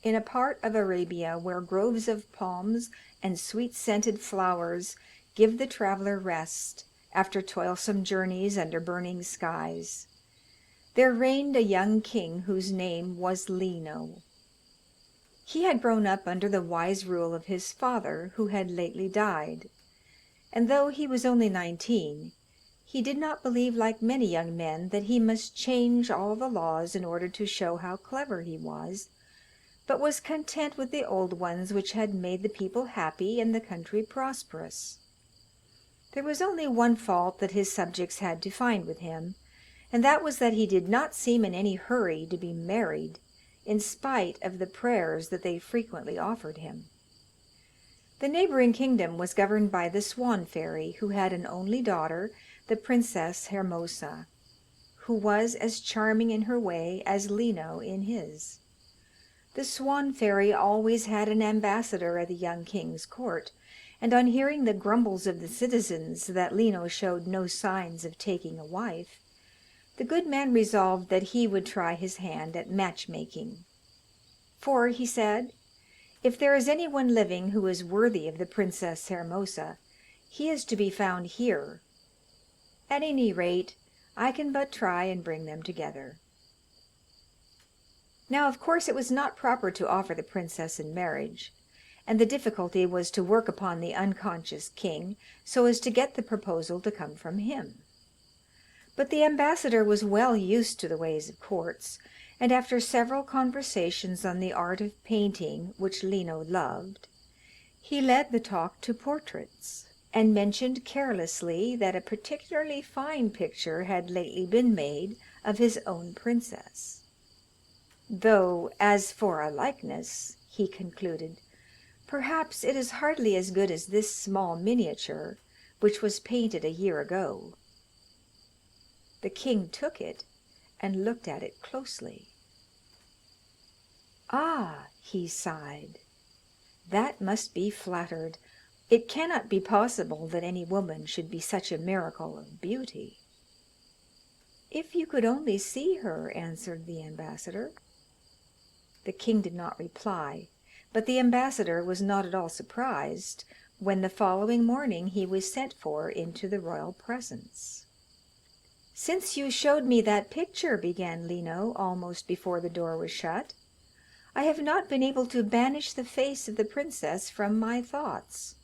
in a part of Arabia where groves of palms and sweet-scented flowers give the traveller rest after toilsome journeys under burning skies, there reigned a young king whose name was Lino. He had grown up under the wise rule of his father, who had lately died, and though he was only 19, he did not believe, like many young men, that he must change all the laws in order to show how clever he was, but was content with the old ones which had made the people happy and the country prosperous. There was only one fault that his subjects had to find with him, and that was that he did not seem in any hurry to be married, in spite of the prayers that they frequently offered him. The neighbouring kingdom was governed by the Swan Fairy, who had an only daughter, the Princess Hermosa, who was as charming in her way as Lino in his. The Swan Fairy always had an ambassador at the young king's court, and on hearing the grumbles of the citizens that Lino showed no signs of taking a wife, the good man resolved that he would try his hand at match-making. For, he said, if there is any one living who is worthy of the Princess Hermosa, he is to be found here. At any rate, I can but try and bring them together. Now, of course, it was not proper to offer the princess in marriage, and the difficulty was to work upon the unconscious king so as to get the proposal to come from him. But the ambassador was well used to the ways of courts, and after several conversations on the art of painting, which Lino loved, he led the talk to portraits, and mentioned carelessly that a particularly fine picture had lately been made of his own princess. Though, as for a likeness, he concluded, perhaps it is hardly as good as this small miniature, which was painted a year ago. The king took it and looked at it closely. "Ah," he sighed, "that must be flattered. It cannot be possible that any woman should be such a miracle of beauty." "If you could only see her," answered the ambassador. The king did not reply, but the ambassador was not at all surprised when the following morning he was sent for into the royal presence. "Since you showed me that picture," began Lino, almost before the door was shut, "I have not been able to banish the face of the princess from my thoughts.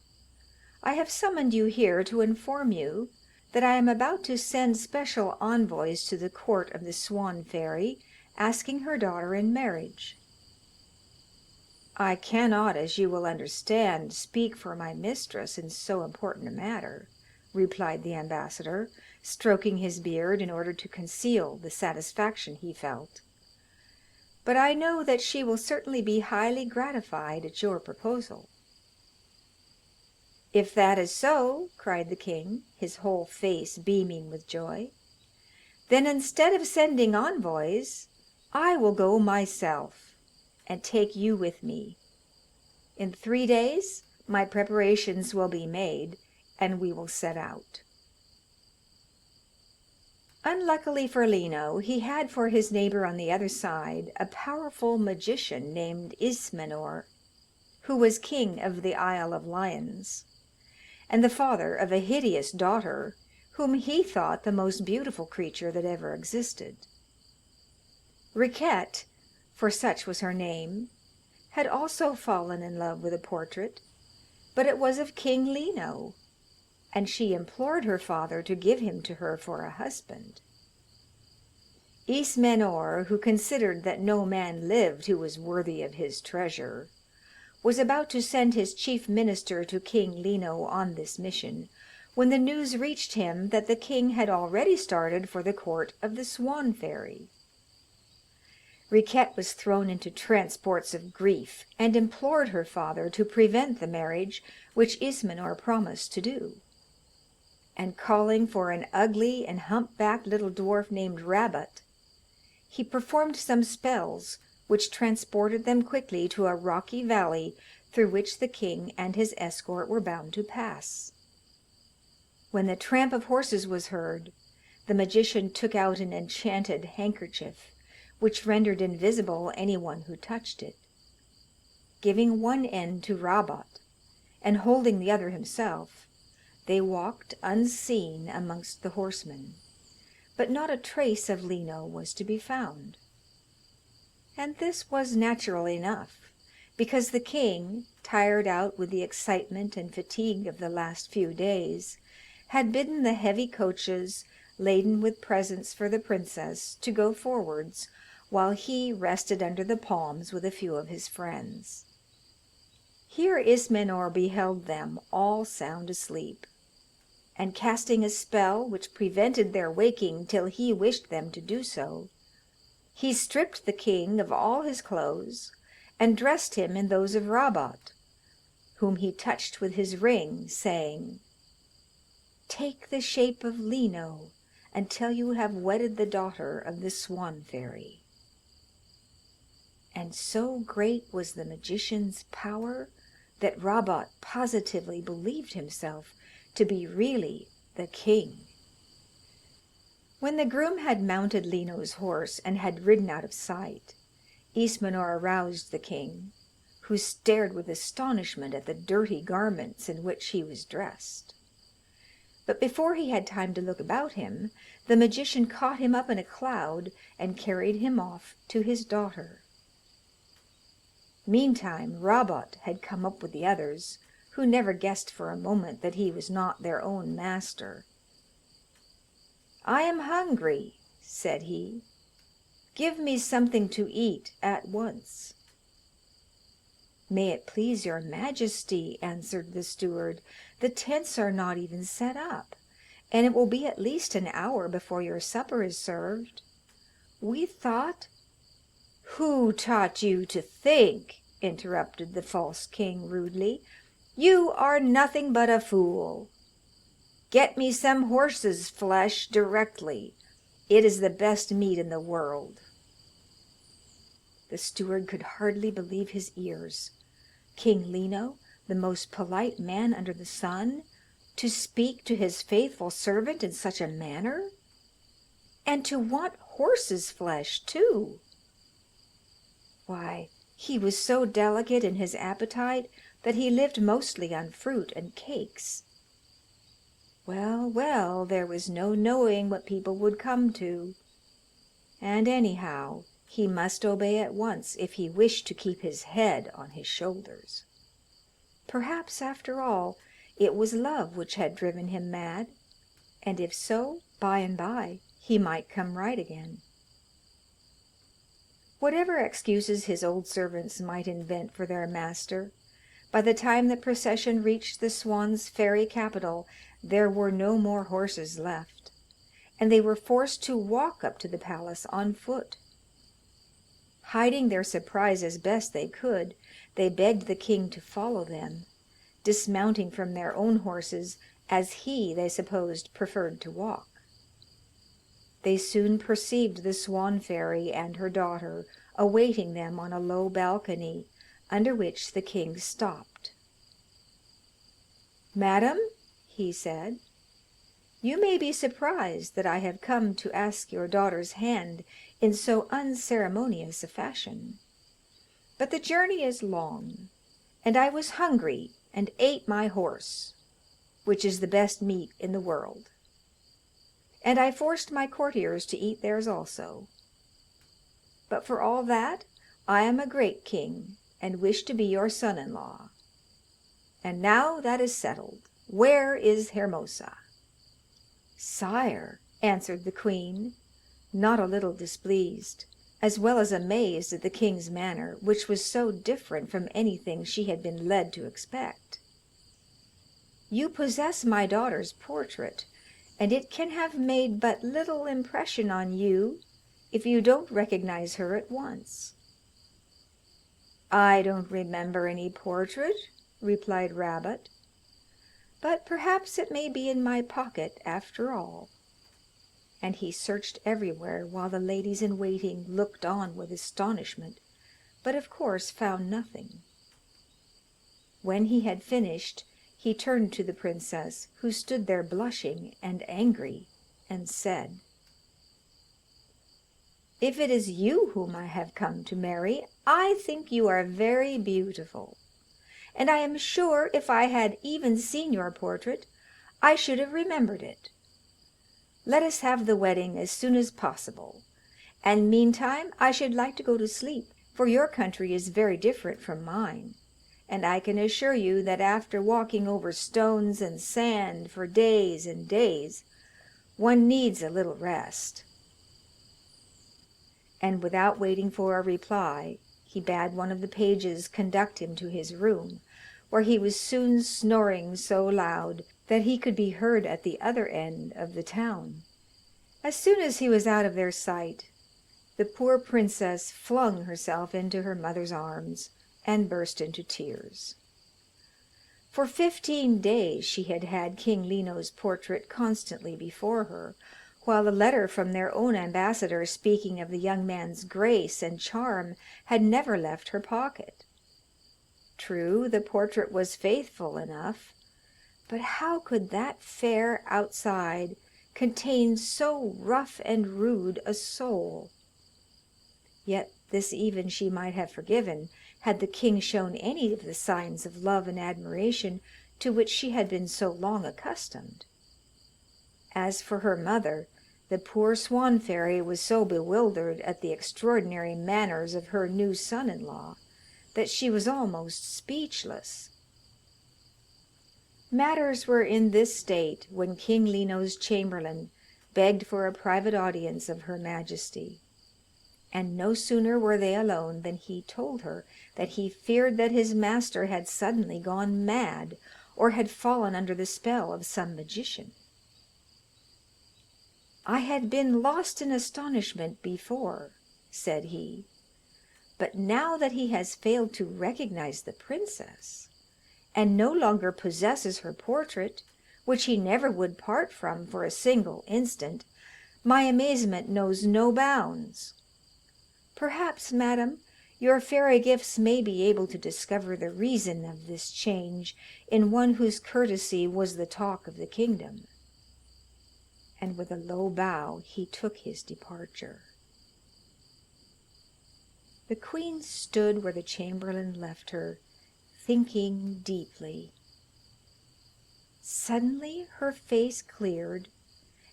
I have summoned you here to inform you that I am about to send special envoys to the court of the Swan Fairy, asking her daughter in marriage." "I cannot, as you will understand, speak for my mistress in so important a matter," replied the ambassador, stroking his beard in order to conceal the satisfaction he felt. "But I know that she will certainly be highly gratified at your proposal." "If that is so," cried the king, his whole face beaming with joy, "then instead of sending envoys, I will go myself, and take you with me. In 3 days my preparations will be made, and we will set out." Unluckily for Lino, he had for his neighbour on the other side a powerful magician named Ismenor, who was king of the Isle of Lions, and the father of a hideous daughter whom he thought the most beautiful creature that ever existed. Riquette, for such was her name, had also fallen in love with a portrait, but it was of King Lino, and she implored her father to give him to her for a husband. Ismenor, who considered that no man lived who was worthy of his treasure, was about to send his chief minister to King Lino on this mission, when the news reached him that the king had already started for the court of the Swan Fairy. Riquette was thrown into transports of grief, and implored her father to prevent the marriage which Ismenor promised to do. And calling for an ugly and hump-backed little dwarf named Rabbit, he performed some spells which transported them quickly to a rocky valley through which the king and his escort were bound to pass. When the tramp of horses was heard, the magician took out an enchanted handkerchief, which rendered invisible anyone who touched it. giving one end to Rabot, and holding the other himself, they walked unseen amongst the horsemen, but not a trace of Lino was to be found. And this was natural enough, because the king, tired out with the excitement and fatigue of the last few days, had bidden the heavy coaches, laden with presents for the princess, to go forwards, while he rested under the palms with a few of his friends. Here Ismenor beheld them all sound asleep, and casting a spell which prevented their waking till he wished them to do so, he stripped the king of all his clothes, and dressed him in those of Rabot, whom he touched with his ring, saying, "Take the shape of Lino until you have wedded the daughter of the Swan Fairy." And so great was the magician's power that Rabot positively believed himself to be really the king. When the groom had mounted Lino's horse and had ridden out of sight, Ismenor aroused the king, who stared with astonishment at the dirty garments in which he was dressed. But before he had time to look about him, the magician caught him up in a cloud and carried him off to his daughter. Meantime Rabot had come up with the others, who never guessed for a moment that he was not their own master. "I am hungry," said he. "Give me something to eat at once." "May it please your majesty," answered the steward, "the tents are not even set up, and it will be at least an hour before your supper is served. We thought—" "Who taught you to think?" interrupted the false king rudely. "You are nothing but a fool. Get me some horse's flesh directly. It is the best meat in the world." The steward could hardly believe his ears. King Lino, the most polite man under the sun, to speak to his faithful servant in such a manner, and to want horse's flesh too. Why, he was so delicate in his appetite that he lived mostly on fruit and cakes. Well, well, there was no knowing what people would come to, and anyhow he must obey at once if he wished to keep his head on his shoulders. Perhaps, after all, it was love which had driven him mad, and if so, by and by he might come right again. Whatever excuses his old servants might invent for their master, by the time the procession reached the Swan's fairy capital there were no more horses left, and they were forced to walk up to the palace on foot. Hiding their surprise as best they could, they begged the king to follow them, dismounting from their own horses, as he, they supposed, preferred to walk. They soon perceived the Swan Fairy and her daughter awaiting them on a low balcony, under which the king stopped. "Madam," he said, "you may be surprised that I have come to ask your daughter's hand in so unceremonious a fashion, but the journey is long, and I was hungry and ate my horse, which is the best meat in the world, and I forced my courtiers to eat theirs also. But for all that, I am a great king, and wish to be your son-in-law. And now that is settled, where is Hermosa?" "Sire," answered the queen, not a little displeased, as well as amazed at the king's manner, which was so different from anything she had been led to expect, "you possess my daughter's portrait, and it can have made but little impression on you if you don't recognize her at once." "I don't remember any portrait," replied Rabbit, "but perhaps it may be in my pocket after all." And he searched everywhere, while the ladies in waiting looked on with astonishment, but of course found nothing. When he had finished, he turned to the princess, who stood there blushing and angry, and said, If it is you whom I have come to marry, I think you are very beautiful, and I am sure if I had even seen your portrait, I should have remembered it. Let us have the wedding as soon as possible, and meantime I should like to go to sleep, for your country is very different from mine, and I can assure you that after walking over stones and sand for days and days, one needs a little rest." And without waiting for a reply, he bade one of the pages conduct him to his room, where he was soon snoring so loud that he could be heard at the other end of the town. As soon as he was out of their sight, the poor princess flung herself into her mother's arms and burst into tears. For 15 days she had had King Lino's portrait constantly before her, while a letter from their own ambassador speaking of the young man's grace and charm had never left her pocket. True, the portrait was faithful enough, but how could that fair outside contain so rough and rude a soul? Yet this even she might have forgiven, had the king shown any of the signs of love and admiration to which she had been so long accustomed. As for her mother, the poor swan fairy was so bewildered at the extraordinary manners of her new son-in-law that she was almost speechless. Matters were in this state when King Lino's chamberlain begged for a private audience of her majesty, and no sooner were they alone than he told her that he feared that his master had suddenly gone mad, or had fallen under the spell of some magician. "I had been lost in astonishment before," said he, "but now that he has failed to recognize the princess, and no longer possesses her portrait, which he never would part from for a single instant, my amazement knows no bounds. Perhaps, madam, your fairy gifts may be able to discover the reason of this change in one whose courtesy was the talk of the kingdom." And with a low bow he took his departure. The queen stood where the chamberlain left her, thinking deeply. Suddenly her face cleared,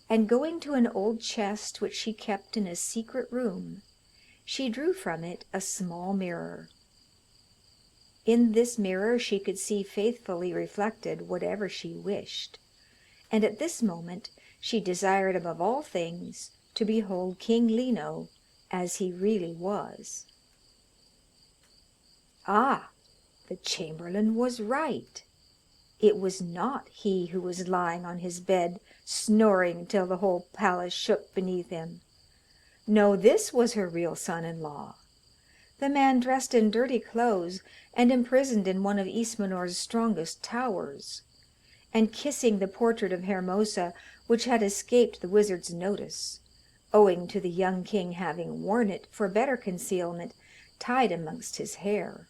and going to an old chest which she kept in a secret room, she drew from it a small mirror. In this mirror she could see faithfully reflected whatever she wished, and at this moment she desired above all things to behold King Lino as he really was. Ah, the chamberlain was right. It was not he who was lying on his bed snoring till the whole palace shook beneath him. No, this was her real son-in-law, the man dressed in dirty clothes and imprisoned in one of Ismenor's strongest towers, and kissing the portrait of Hermosa, which had escaped the wizard's notice, owing to the young king having worn it, for better concealment, tied amongst his hair.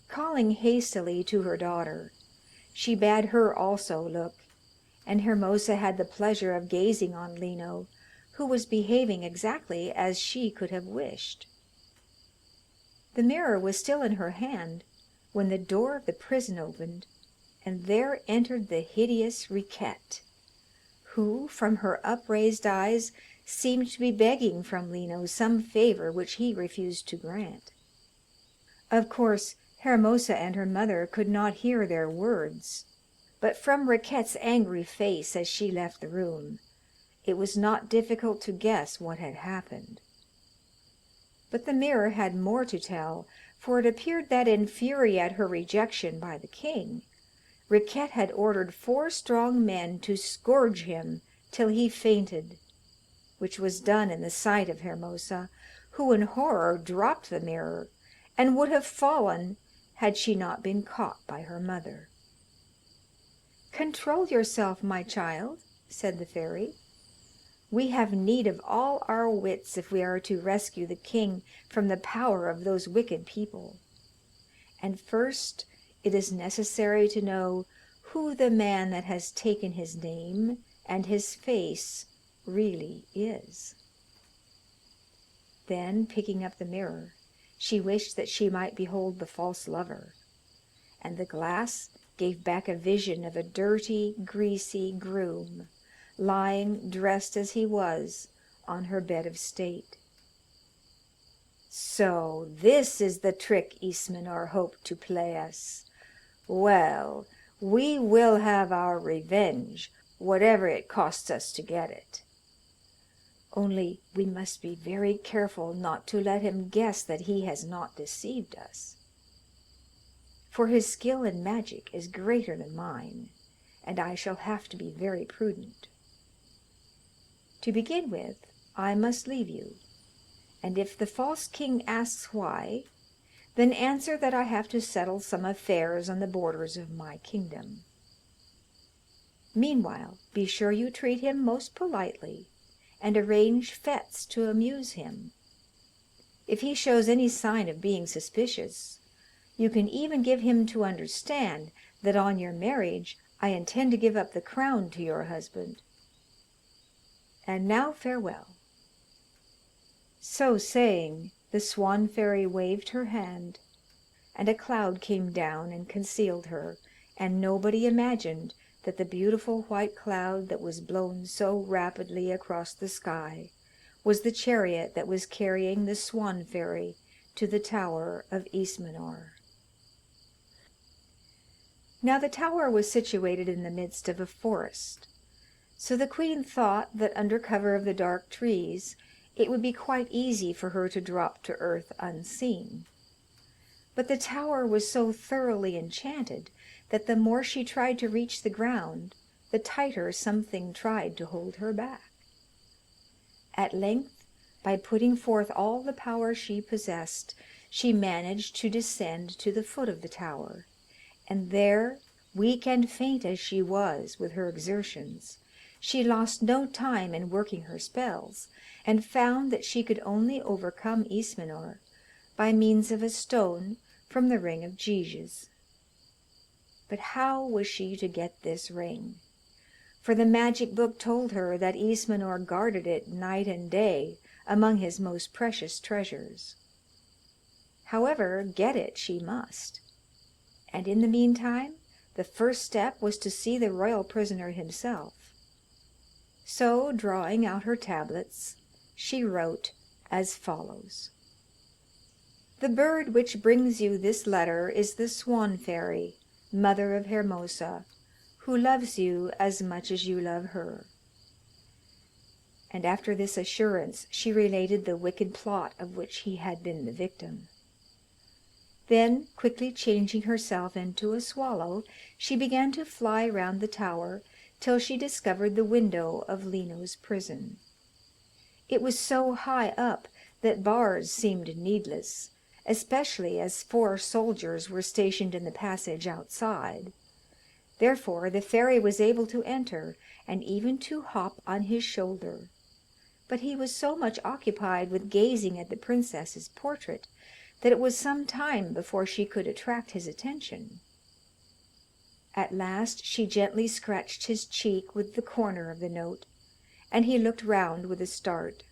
Calling hastily to her daughter, she bade her also look, and Hermosa had the pleasure of gazing on Lino, who was behaving exactly as she could have wished. The mirror was still in her hand when the door of the prison opened, and there entered the hideous Riquette, who, from her upraised eyes, seemed to be begging from Lino some favour which he refused to grant. Of course, Hermosa and her mother could not hear their words, but from Riquette's angry face as she left the room, it was not difficult to guess what had happened. But the mirror had more to tell, for it appeared that in fury at her rejection by the king, Riquette had ordered 4 strong men to scourge him till he fainted, which was done in the sight of Hermosa, who in horror dropped the mirror, and would have fallen had she not been caught by her mother. "Control yourself, my child," said the fairy. "We have need of all our wits if we are to rescue the king from the power of those wicked people. And first it is necessary to know who the man that has taken his name and his face really is." Then, picking up the mirror, she wished that she might behold the false lover, and the glass gave back a vision of a dirty, greasy groom, lying, dressed as he was, on her bed of state. So this is the trick Ismenor hoped to play us. Well, we will have our revenge, whatever it costs us to get it. Only we must be very careful not to let him guess that he has not deceived us. For his skill in magic is greater than mine, and I shall have to be very prudent. To begin with, I must leave you, and if the false king asks why, then answer that I have to settle some affairs on the borders of my kingdom. Meanwhile, be sure you treat him most politely, and arrange fêtes to amuse him. If he shows any sign of being suspicious, you can even give him to understand that on your marriage I intend to give up the crown to your husband. And now farewell." So saying, the Swan Fairy waved her hand, and a cloud came down and concealed her, and nobody imagined that the beautiful white cloud that was blown so rapidly across the sky was the chariot that was carrying the Swan Fairy to the tower of Ismenor. Now the tower was situated in the midst of a forest, so the queen thought that under cover of the dark trees it would be quite easy for her to drop to earth unseen. But the tower was so thoroughly enchanted that the more she tried to reach the ground, the tighter something tried to hold her back. At length, by putting forth all the power she possessed, she managed to descend to the foot of the tower, and there, weak and faint as she was with her exertions, she lost no time in working her spells, and found that she could only overcome Ismenor by means of a stone from the ring of Gyges. But how was she to get this ring? For the magic book told her that Ismenor guarded it night and day among his most precious treasures. However, get it she must, and in the meantime the first step was to see the royal prisoner himself. So, drawing out her tablets, she wrote as follows: "The bird which brings you this letter is the Swan Fairy, mother of Hermosa, who loves you as much as you love her." And after this assurance she related the wicked plot of which he had been the victim. Then, quickly changing herself into a swallow, she began to fly round the tower till she discovered the window of Lino's prison. It was so high up that bars seemed needless, especially as 4 soldiers were stationed in the passage outside. Therefore the fairy was able to enter, and even to hop on his shoulder. But he was so much occupied with gazing at the princess's portrait that it was some time before she could attract his attention. At last she gently scratched his cheek with the corner of the note, and he looked round with a start.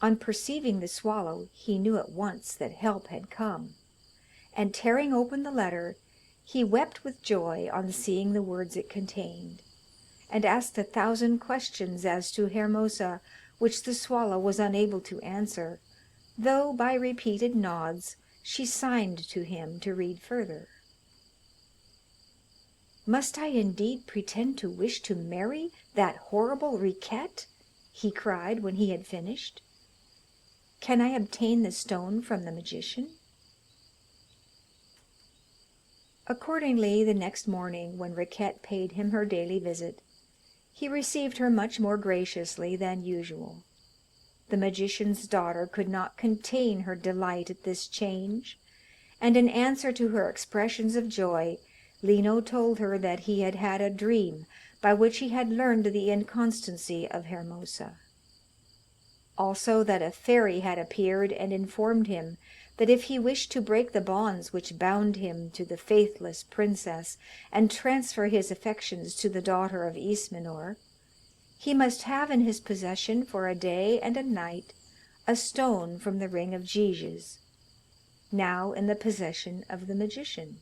On perceiving the swallow he knew at once that help had come, and tearing open the letter, he wept with joy on seeing the words it contained, and asked 1,000 questions as to Hermosa, which the swallow was unable to answer, though by repeated nods she signed to him to read further. "Must I indeed pretend to wish to marry that horrible Riquette?" he cried when he had finished. "Can I obtain the stone from the magician?" Accordingly, the next morning, when Riquette paid him her daily visit, he received her much more graciously than usual. The magician's daughter could not contain her delight at this change, and in answer to her expressions of joy, Lino told her that he had had a dream by which he had learned the inconstancy of Hermosa. Also that a fairy had appeared and informed him that if he wished to break the bonds which bound him to the faithless princess and transfer his affections to the daughter of Ismenor, he must have in his possession for a day and a night a stone from the ring of Giges, now in the possession of the magician.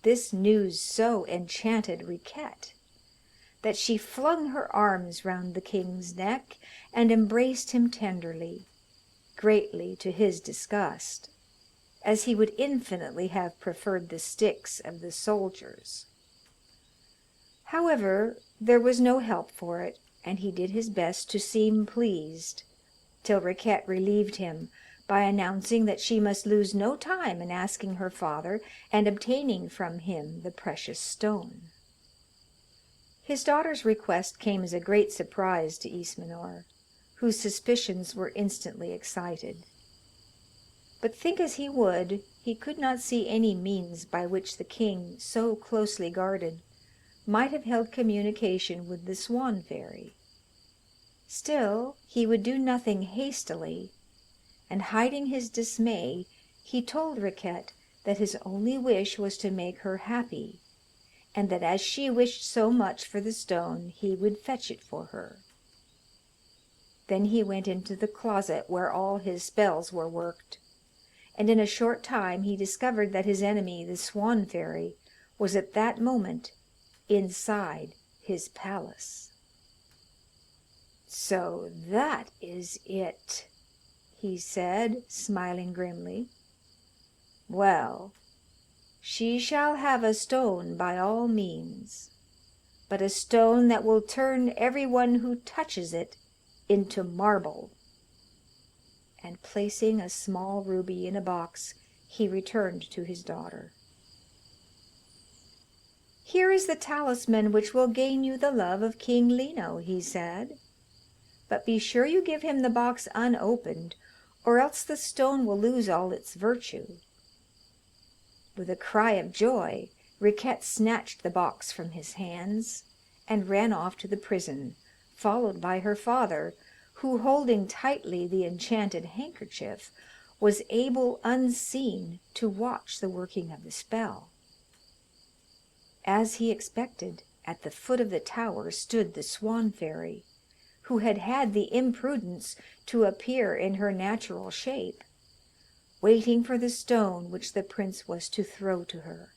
This news so enchanted Riquette that she flung her arms round the king's neck and embraced him tenderly, greatly to his disgust, as he would infinitely have preferred the sticks of the soldiers. However, there was no help for it, and he did his best to seem pleased, till Riquette relieved him by announcing that she must lose no time in asking her father and obtaining from him the precious stone. His daughter's request came as a great surprise to Ismenor, whose suspicions were instantly excited. But think as he would, he could not see any means by which the king, so closely guarded, might have held communication with the Swan fairy. Still, he would do nothing hastily, and hiding his dismay, he told Riquette that his only wish was to make her happy, and that as she wished so much for the stone, he would fetch it for her. Then he went into the closet where all his spells were worked, and in a short time he discovered that his enemy, the Swan fairy, was at that moment inside his palace. "So that is it," he said, smiling grimly. "Well, she shall have a stone by all means, but a stone that will turn everyone who touches it into marble." And placing a small ruby in a box, he returned to his daughter. "Here is the talisman which will gain you the love of King Lino," he said, "but be sure you give him the box unopened, or else the stone will lose all its virtue." With a cry of joy, Riquette snatched the box from his hands, and ran off to the prison, followed by her father, who, holding tightly the enchanted handkerchief, was able unseen to watch the working of the spell. As he expected, at the foot of the tower stood the Swan fairy, who had had the imprudence to appear in her natural shape, waiting for the stone which the prince was to throw to her.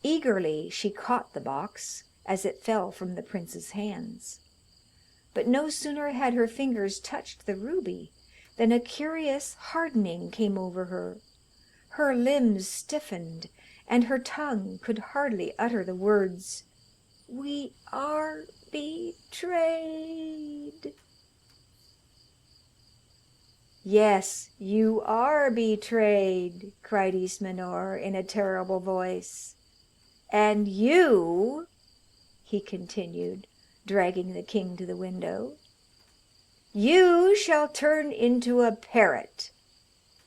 Eagerly she caught the box as it fell from the prince's hands, but no sooner had her fingers touched the ruby than a curious hardening came over her. Her limbs stiffened, and her tongue could hardly utter the words, "We are betrayed." "Yes, you are betrayed," cried Ismenor in a terrible voice. "And you," he continued, dragging the king to the window, "you shall turn into a parrot,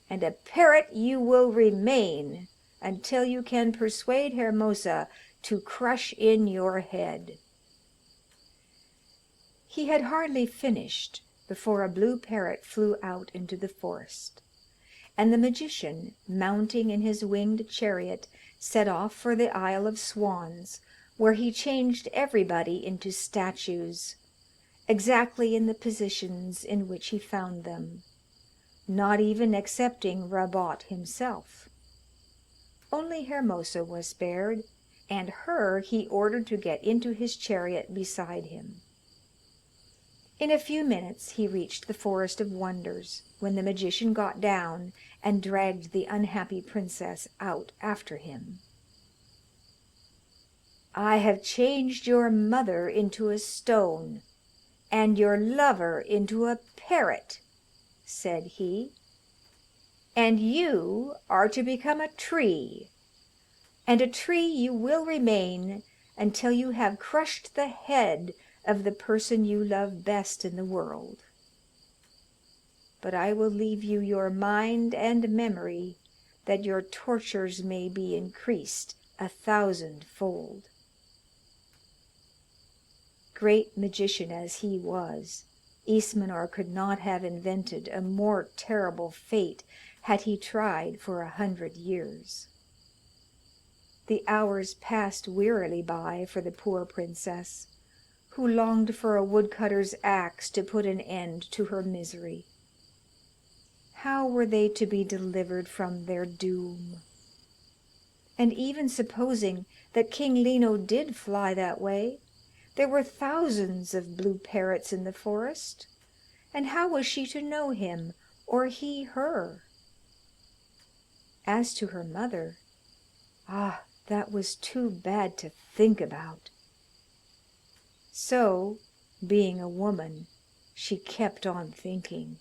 and a parrot you will remain until you can persuade Hermosa to crush in your head." He had hardly finished before a blue parrot flew out into the forest, and the magician, mounting in his winged chariot, set off for the Isle of Swans, where he changed everybody into statues, exactly in the positions in which he found them, not even excepting Rabot himself. Only Hermosa was spared, and her he ordered to get into his chariot beside him. In a few minutes he reached the Forest of Wonders, when the magician got down and dragged the unhappy princess out after him. "I have changed your mother into a stone, and your lover into a parrot," said he, "and you are to become a tree, and a tree you will remain until you have crushed the head of the person you love best in the world. But I will leave you your mind and memory, that your tortures may be increased 1,000-fold." Great magician as he was, Ismenor could not have invented a more terrible fate had he tried for 100 years. The hours passed wearily by for the poor princess, who longed for a woodcutter's axe to put an end to her misery. How were they to be delivered from their doom? And even supposing that King Lino did fly that way, there were thousands of blue parrots in the forest, and how was she to know him, or he her? As to her mother, that was too bad to think about. So, being a woman, she kept on thinking.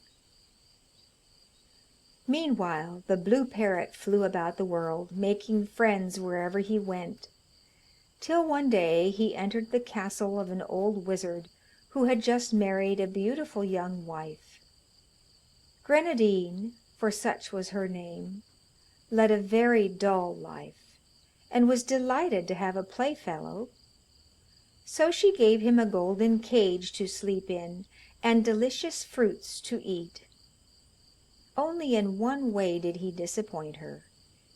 Meanwhile, the blue parrot flew about the world, making friends wherever he went, till one day he entered the castle of an old wizard who had just married a beautiful young wife. Grenadine, for such was her name, led a very dull life, and was delighted to have a playfellow. So she gave him a golden cage to sleep in, and delicious fruits to eat. Only in one way did he disappoint her.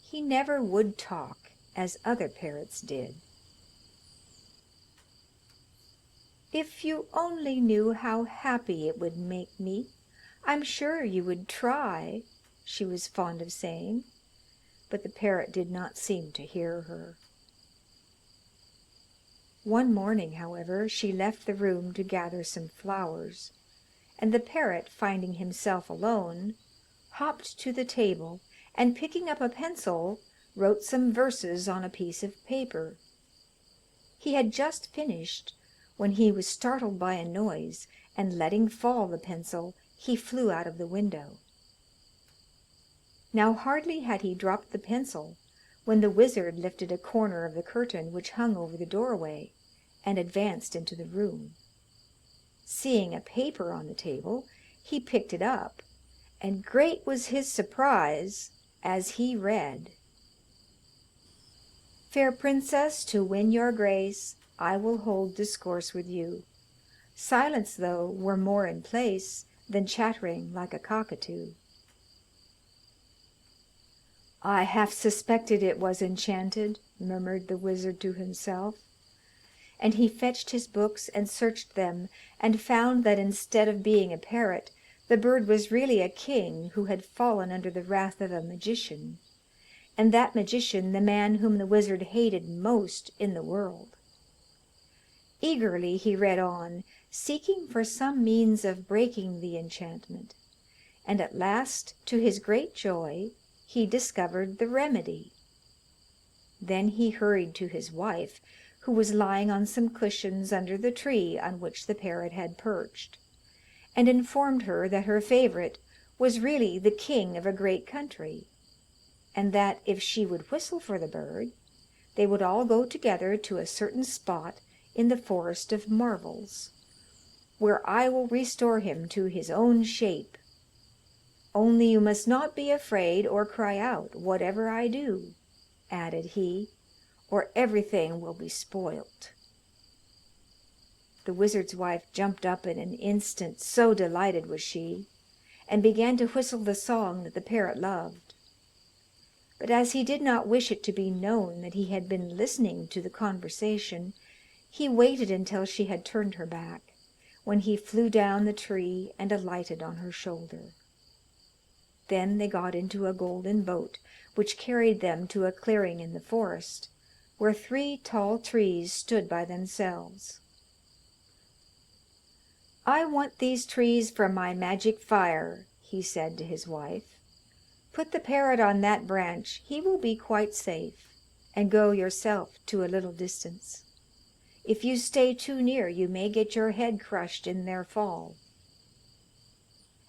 He never would talk, as other parrots did. "If you only knew how happy it would make me, I'm sure you would try," she was fond of saying, but the parrot did not seem to hear her. One morning, however, she left the room to gather some flowers, and the parrot, finding himself alone, hopped to the table, and picking up a pencil, wrote some verses on a piece of paper. He had just finished when he was startled by a noise, and letting fall the pencil, he flew out of the window. Now hardly had he dropped the pencil when the wizard lifted a corner of the curtain which hung over the doorway, and advanced into the room. Seeing a paper on the table, he picked it up, and great was his surprise as he read: "Fair princess, to win your grace, I will hold discourse with you. Silence, though, were more in place than chattering like a cockatoo." "I half suspected it was enchanted," murmured the wizard to himself, and he fetched his books and searched them, and found that instead of being a parrot, the bird was really a king who had fallen under the wrath of a magician, and that magician the man whom the wizard hated most in the world. Eagerly he read on, seeking for some means of breaking the enchantment, and at last, to his great joy, he discovered the remedy. Then he hurried to his wife, who was lying on some cushions under the tree on which the parrot had perched, and informed her that her favourite was really the king of a great country, and that if she would whistle for the bird, they would all go together to a certain spot in the Forest of Marvels, where I will restore him to his own shape. Only you must not be afraid or cry out, whatever I do," added he, "or everything will be spoilt." The wizard's wife jumped up in an instant, so delighted was she, and began to whistle the song that the parrot loved. But as he did not wish it to be known that he had been listening to the conversation, he waited until she had turned her back, when he flew down the tree and alighted on her shoulder. Then they got into a golden boat, which carried them to a clearing in the forest, where 3 tall trees stood by themselves. "I want these trees for my magic fire," he said to his wife. "Put the parrot on that branch, he will be quite safe, and go yourself to a little distance. If you stay too near, you may get your head crushed in their fall."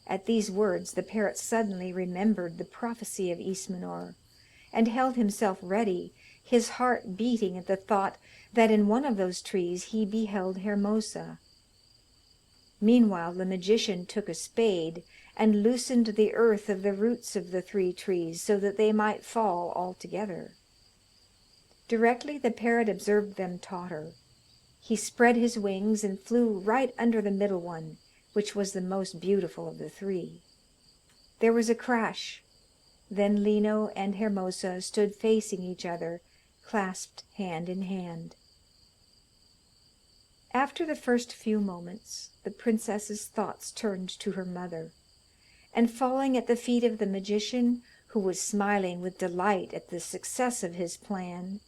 At these words the parrot suddenly remembered the prophecy of Ismenor, and held himself ready, his heart beating at the thought that in one of those trees he beheld Hermosa. Meanwhile the magician took a spade and loosened the earth of the roots of the 3 trees, so that they might fall all together. Directly the parrot observed them totter, he spread his wings and flew right under the middle one, which was the most beautiful of the 3. There was a crash, then Lino and Hermosa stood facing each other, clasped hand in hand. After the first few moments, the princess's thoughts turned to her mother, and falling at the feet of the magician, who was smiling with delight at the success of his plan,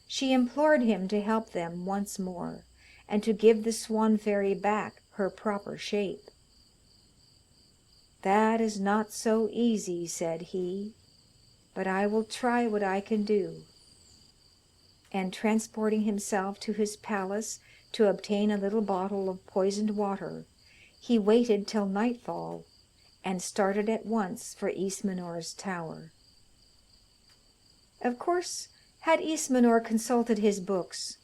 she implored him to help them once more, and to give the Swan fairy back her proper shape. "That is not so easy," said he, "but I will try what I can do." And transporting himself to his palace to obtain a little bottle of poisoned water, he waited till nightfall, and started at once for Ismenor's tower. Of course, had Ismenor consulted his books,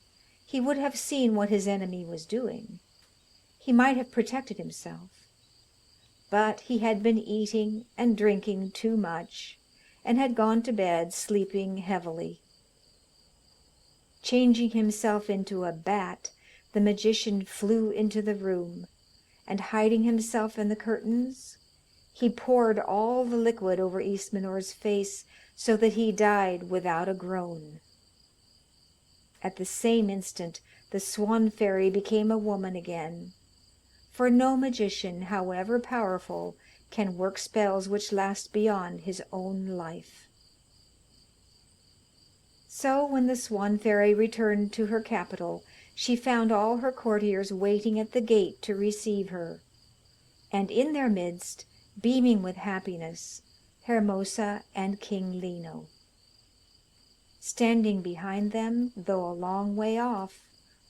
he would have seen what his enemy was doing. He might have protected himself, but he had been eating and drinking too much, and had gone to bed sleeping heavily. Changing himself into a bat, the magician flew into the room, and hiding himself in the curtains, he poured all the liquid over Ismenor's face, so that he died without a groan. At the same instant the Swan fairy became a woman again, for no magician, however powerful, can work spells which last beyond his own life. So when the Swan fairy returned to her capital, she found all her courtiers waiting at the gate to receive her, and in their midst, beaming with happiness, Hermosa and King Lino. Standing behind them, though a long way off,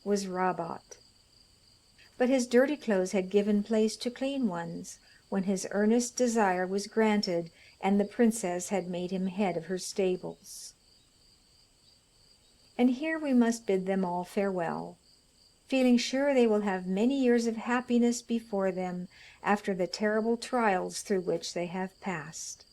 was Rabot, but his dirty clothes had given place to clean ones when his earnest desire was granted and the princess had made him head of her stables. And here we must bid them all farewell, feeling sure they will have many years of happiness before them after the terrible trials through which they have passed.